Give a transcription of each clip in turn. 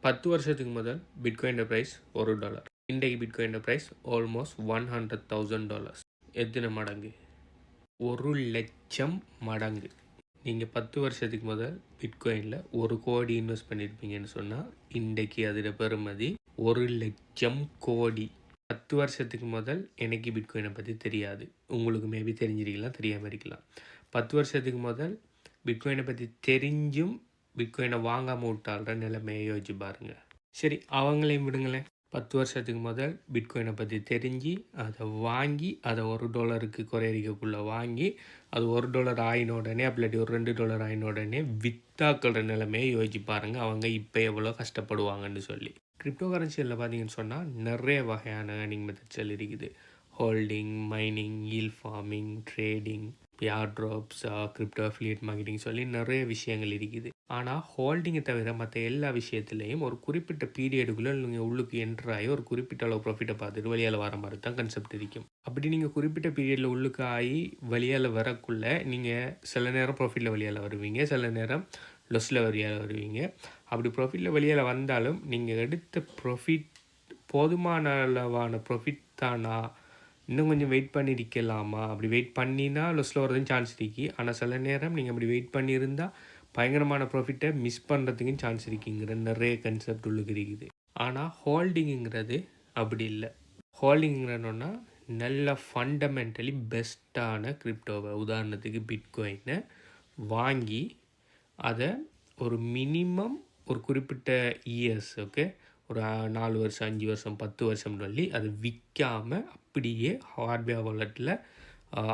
10 வருஷத்துக்கு முதல் bitcoin price $1. இன்றைக்கு பிட்காயின் பிரைஸ் ஆல்மோஸ்ட் $100,000. எத்தனை மடங்கு? 1,00,000 மடங்கு. நீங்கள் 10 வருஷத்துக்கு முதல் பிட்காயினில் 1 கோடி இன்வெஸ்ட் பண்ணியிருப்பீங்கன்னு சொன்னால் இன்றைக்கு அதோட பெறுமதி 1,00,000 கோடி. 10 வருஷத்துக்கு முதல் எனக்கு பிட்காயினை பற்றி தெரியாது, உங்களுக்கு மேபி தெரிஞ்சிருக்கலாம், தெரியாமல் இருக்கலாம். 10 வருஷத்துக்கு முதல் பிட்காயினை பற்றி தெரிஞ்சும் பிட்காயினை வாங்காமல் விட்டாள்ற நிலைமையை யோசிச்சு பாருங்கள். சரி, அவங்களையும் விடுங்களேன். 10 வருஷத்துக்கு முதல் பிட்காயினை பற்றி தெரிஞ்சு அதை வாங்கி அதை $1 குறையடிக்கக்குள்ளே வாங்கி அது $1 ஆயின உடனே அப்படி ஒரு $2 ஆயின உடனே வித்தாக்கள நிலைமையை யோசிச்சு பாருங்கள், அவங்க இப்போ எவ்வளோ கஷ்டப்படுவாங்கன்னு சொல்லி. கிரிப்டோ கரன்சியில் பார்த்தீங்கன்னு சொன்னால் நிறைய வகையான ஏர்னிங் மெத்தட்ஸ் இருக்குது. Holding, mining, yield farming, trading, air drops, crypto affiliate marketing சொல்லி நிறைய விஷயங்கள் இருக்குது. ஆனால் ஹோல்டிங்கை தவிர மற்ற எல்லா விஷயத்துலேயும் ஒரு குறிப்பிட்ட பீரியடுக்குள்ளே நீங்கள் உள்ளுக்கு என்ட்ராகி ஒரு குறிப்பிட்ட அளவு ப்ராஃபிட்டை பார்த்துட்டு வெளியால் வர மாதிரி தான் கன்செப்ட் இருக்கும். அப்படி நீங்கள் குறிப்பிட்ட பீரியடில் உள்ளுக்கு ஆகி வெளியால் வரக்குள்ளே நீங்கள் சில நேரம் ப்ராஃபிட்டில் வெளியால் வருவீங்க, சில நேரம் லொஸில் வெளியால் வருவீங்க. அப்படி ப்ராஃபிட்டில் வெளியால் வந்தாலும் நீங்கள் எடுத்த ப்ராஃபிட் போதுமான அளவான ப்ராஃபிட் தானா, இன்னும் கொஞ்சம் வெயிட் பண்ணியிருக்கலாமா, அப்படி வெயிட் பண்ணினா லொஸில் வரதுன்னு சான்ஸ் இருக்கு. ஆனால் சில நேரம் நீங்கள் அப்படி வெயிட் பண்ணியிருந்தால் பயங்கரமான ப்ராஃபிட்டை மிஸ் பண்ணுறதுக்கும் சான்ஸ் இருக்குங்கிற நிறைய கன்செப்ட் உள்ளுக்கு இருக்குது. ஆனால் ஹோல்டிங்குங்கிறது அப்படி இல்லை. ஹோல்டிங்கிறன்னா நல்ல ஃபண்டமெண்டலி பெஸ்ட்டான கிரிப்டோவை, உதாரணத்துக்கு பிட்காயினை வாங்கி அதை ஒரு மினிமம் ஒரு குறிப்பிட்ட இயர்ஸ், ஓகே, ஒரு 4 வருஷம், 5 வருஷம், 10 வருஷம் சொல்லி அதை விற்காமல் அப்படியே ஹார்ட்வேர் வாலெட்டில்,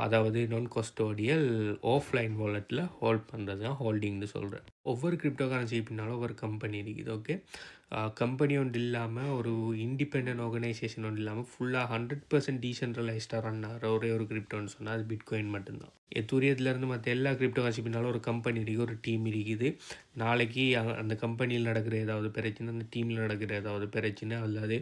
அதாவது நான் கஸ்டோடியல் ஆஃப்லைன் வாலெட்டில் ஹோல்ட் பண்ணுறது தான் ஹோல்டிங்னு சொல்கிறேன். ஒவ்வொரு கிரிப்டோ கரன்சி பின்னாலும் ஒவ்வொரு கம்பெனி இருக்குது. ஓகே, கம்பெனி ஒன்று இல்லாமல் ஒரு இண்டிபெண்ட் ஆர்கனைசேஷன் ஒன்று இல்லாமல் ஃபுல்லாக 100% டீசென்ட்ரலைஸ்டாக ரன் ஆகிற ஒரே ஒரு கிரிப்டோன்னு சொன்னால் அது பிட்காயின் மட்டும்தான். எத்தூரியத்துலேருந்து மற்ற எல்லா கிரிப்டோ கரன்சி பின்னாலும் ஒரு கம்பெனி இருக்குது, ஒரு டீம் இருக்குது. நாளைக்கு அந்த கம்பெனியில் நடக்கிற ஏதாவது பிரச்சனை, அந்த டீமில் நடக்கிற ஏதாவது பிரச்சனை, அல்லது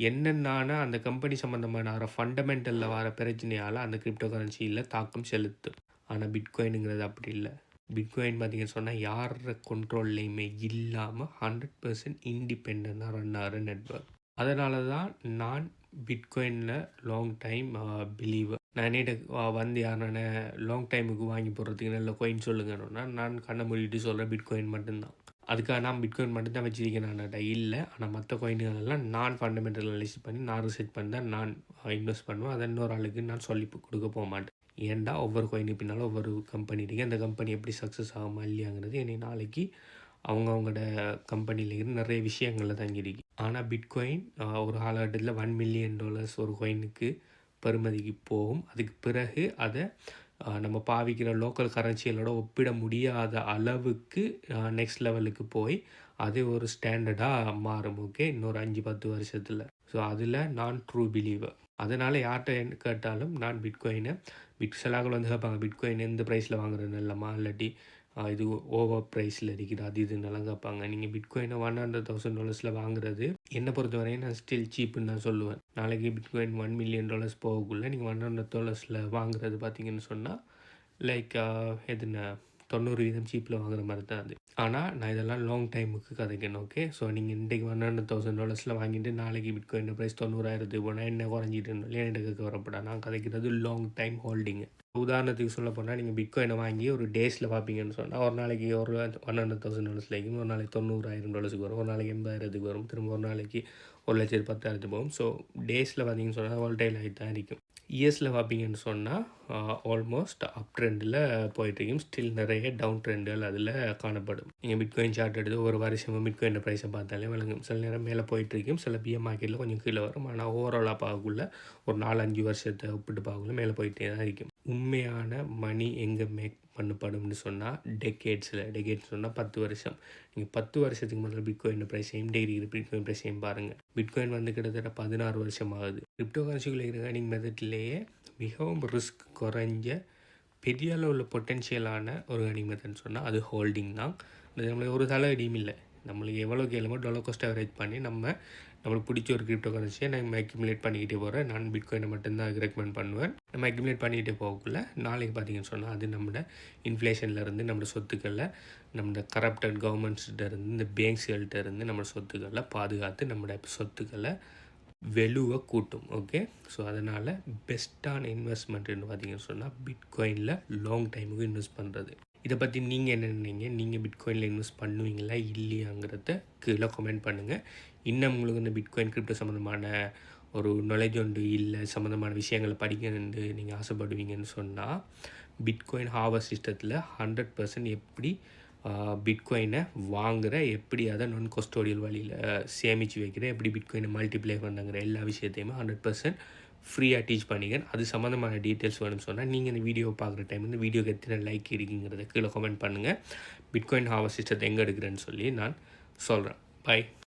என்னென்னா அந்த கம்பெனி சம்மந்தமான ஃபண்டமெண்டலில் வர பிரச்சனையால் அந்த கிரிப்டோ கரன்சியில் தாக்கம் செலுத்தும். ஆனால் பிட்காயினுங்கிறது அப்படி இல்லை. பிட்காயின் பார்த்தீங்கன்னு சொன்னால் யார கண்ட்ரோல்லையுமே இல்லாமல் 100% இண்டிபெண்டாக ரன் ஆகிற நெட்வொர்க். அதனால தான் நான் பிட்காயினில் லாங் டைம் பிலீவர். நான் என்னிட்ட வந்து யாரான லாங் டைமுக்கு வாங்கி போடுறதுக்கு நல்ல கோயின் சொல்லுங்கன்னா நான் கண்ணை மூடிட்டு சொல்கிறேன் பிட்காயின் மட்டும்தான். அதுக்காக நான் பிட்காயின் மட்டும்தான் வச்சுருக்கேன் நான்டா இல்லை. ஆனால் மற்ற கோயின்களெல்லாம் நான் ஃபண்டமெண்டல் அனலைசிஸ் பண்ணி நான் ரிசர்ச் பண்ணி தான் நான் இன்வெஸ்ட் பண்ணுவேன். அதை இன்னொரு ஆளுக்கு நான் சொல்லி கொடுக்க போக மாட்டேன். ஏன்டா ஒவ்வொரு கோயினுக்கு பின்னாலும் ஒவ்வொரு கம்பெனி இருக்குது. அந்த கம்பெனி எப்படி சக்ஸஸ் ஆகுமா இல்லையாங்கிறது என்னை நாளைக்கு அவங்களோட கம்பெனியில் இருந்து நிறைய விஷயங்களில் தங்கியிருக்கு. ஆனால் பிட்காயின் ஒரு காலகட்டத்தில் $1 மில்லியன் ஒரு கோயினுக்கு பெறுமதிக்கு போகும். அதுக்கு பிறகு அதை நம்ம பாவிக்கிற லோக்கல் கரன்சிகளோட ஒப்பிட முடியாத அளவுக்கு நெக்ஸ்ட் லெவலுக்கு போய் அது ஒரு ஸ்டாண்டர்டாக மாறும். ஓகே, இன்னொரு 5-10 வருஷத்தில். ஸோ அதில் நான் ட்ரூ பிலீவர். அதனால் யார்கிட்ட கேட்டாலும் நான் பிட்காயினை சிலாக்கள் வந்து கேட்பாங்க, பிட்காயின் எந்த ப்ரைஸில் வாங்குறது நல்லமா, இல்லாட்டி இது ஓவர் ப்ரைஸில் இருக்குது, அது இதுன்னெல்லாம் கேட்பாங்க. நீங்கள் பிட்காயினை $100,000 வாங்குறது என்னை பொறுத்த வரையும் நான் ஸ்டில் சீப்புன்னு தான் சொல்லுவேன். நாளைக்கு பிட்காயின் $1 மில்லியன் போகக்குள்ளே நீங்கள் $100 வாங்குறது பார்த்தீங்கன்னு சொன்னால் லைக் எதுனா 90% சீப்பில் வாங்குற மாதிரி தான் அது. ஆனால் நான் இதெல்லாம் லாங் டைமுக்கு கதைக்கணும். ஓகே, ஸோ நீங்கள் இன்றைக்கு $100,000 வாங்கிட்டு நாளைக்கு பிட்காயின் ப்ரைஸ் 90,000 போனால் என்ன குறைஞ்சிட்டுன்னு என்கிட்ட கேட்க வரப்படா. நான் கதைக்கிறது லாங் டைம் ஹோல்டிங்கு. உதாரணத்துக்கு சொல்ல போனால் நீங்கள் பிட்காயினை வாங்கி ஒரு டேஸில் பார்ப்பீங்கன்னு சொன்னால் ஒரு நாளைக்கு ஒரு $100,000 ஒரு நாளைக்கு $90,000 வரும், ஒரு நாளைக்கு $80,000 வரும், திரும்ப ஒரு நாளைக்கு 1,10,000 போகும். ஸோ டேஸில் பார்த்தீங்கன்னு சொன்னால் வால்டைல் ஆகிட்டு தான் இருக்கும். இயர்ஸில் பார்ப்பீங்கன்னு சொன்னால் ஆல்மோஸ்ட் அப் ட்ரெண்டில் போயிட்டுருக்கும். ஸ்டில் நிறைய டவுன் ட்ரெண்டுகள் அதில் காணப்படும். நீங்கள் பிட்காயின் சார்ட் எடுத்து ஒரு வருஷமும் பிட்காயின் ப்ரைஸை பார்த்தாலே விளங்கும். சில நேரம் மேலே போயிட்டுருக்கும், சில பிஎம் மார்க்கெட்டில் கொஞ்சம் கீழே வரும். ஆனால் ஓவராலாக பார்க்கக்குள்ள ஒரு 4-5 வருஷத்தை ஒப்பிட்டு பார்க்கக்குள்ள மேலே போயிட்டே தான் இருக்கும். உண்மையான மணி எங்கே மேக் பண்ணப்படும்னு சொன்னால் டெக்கேட்ஸ் சொன்னால் 10 வருஷம். நீங்கள் 10 வருஷத்துக்கு முதல்ல பிட்காயின் ப்ரைஸையும் டெய்லி பிட்காயின் ப்ரைஸையும் பாருங்கள். பிட்காயின் வந்து கிட்டத்தட்ட 16 வருஷம் ஆகுது. கிரிப்டோ கரன்சிக்குள்ள இருக்கிற ஏர்னிங் மெத்தட்லேயே மிகவும் ரிஸ்க் குறைஞ்ச பெரிய அளவில் பொட்டென்ஷியலான ஒரு ஏர்னிங் மெத்தட்னு சொன்னால் அது ஹோல்டிங் தான். நம்மளுக்கு ஒரு தலையடியும் இல்லை. நம்மளுக்கு எவ்வளோக்கு எவ்வளோ டாலர் காஸ்ட் ஆவரேஜ் பண்ணி நம்மளுக்கு பிடிச்ச ஒரு கிரிப்டோ கரன்சியை நம்ம அக்யூமுலேட் பண்ணிக்கிட்டே போகிறேன். நான் பிட்காயினை மட்டும்தான் ரெக்கமெண்ட் பண்ணுவேன். நம்ம அக்யூமுலேட் பண்ணிக்கிட்டே போகக்குள்ள நாளைக்கு பார்த்தீங்கன்னு சொன்னால் அது நம்மளோட இன்ஃப்ளேஷன்லேருந்து நம்மளோட சொத்துக்களில் நம்மளோட கரப்டட் கவர்மெண்ட்ஸ்கிட்ட இருந்து இந்த பேங்க்ஸ்கள்கிட்ட இருந்து நம்மளோட சொத்துக்களை பாதுகாத்து நம்மளோட சொத்துக்களை வெலுவை கூட்டும். ஓகே, ஸோ அதனால் பெஸ்ட்டான இன்வெஸ்ட்மெண்ட்டுன்னு பார்த்தீங்கன்னு சொன்னால் பிட்காயினில் லாங் டைமுக்கு இன்வெஸ்ட் பண்ணுறது. இதை பற்றி நீங்கள் என்ன நினைங்க? நீங்கள் பிட்காயினில் இன்வெஸ்ட் பண்ணுவீங்களா இல்லையாங்கிறத கீழே கமெண்ட் பண்ணுங்கள். இன்னும் உங்களுக்கு இந்த பிட்காயின் கிரிப்டோ சம்மந்தமான ஒரு நாலேஜ் ஒன்று இல்லை, சம்மந்தமான விஷயங்களை படிக்கணுன்னு நீங்கள் ஆசைப்படுவீங்கன்னு சொன்னால் பிட்காயின் ஹார்வெஸ்ட் சிஸ்டத்தில் 100% எப்படி பிட்காயினை வாங்குகிற, எப்படி அதை நான் கஸ்டோடியல் வழியில் சேமித்து வைக்கிற, எப்படி பிட்காயினை மல்டிப்ளை பண்ணுங்கிற எல்லா விஷயத்தையுமே 100% ஃப்ரீயாக டீச் பண்ணிக்கிறேன். அது சம்மந்தமான டீட்டெயில்ஸ் வேணும்னு சொன்னால் நீங்கள் இந்த வீடியோ பார்க்குற டைம் இந்த வீடியோக்கு எத்தனை லைக் இருக்குங்கிறத கீழே கமெண்ட் பண்ணுங்கள். பிட்காயின் ஹார்வெஸ்ட் சிஸ்டத்தை எங்கே எடுக்கிறேன்னு சொல்லி நான் சொல்கிறேன். பை.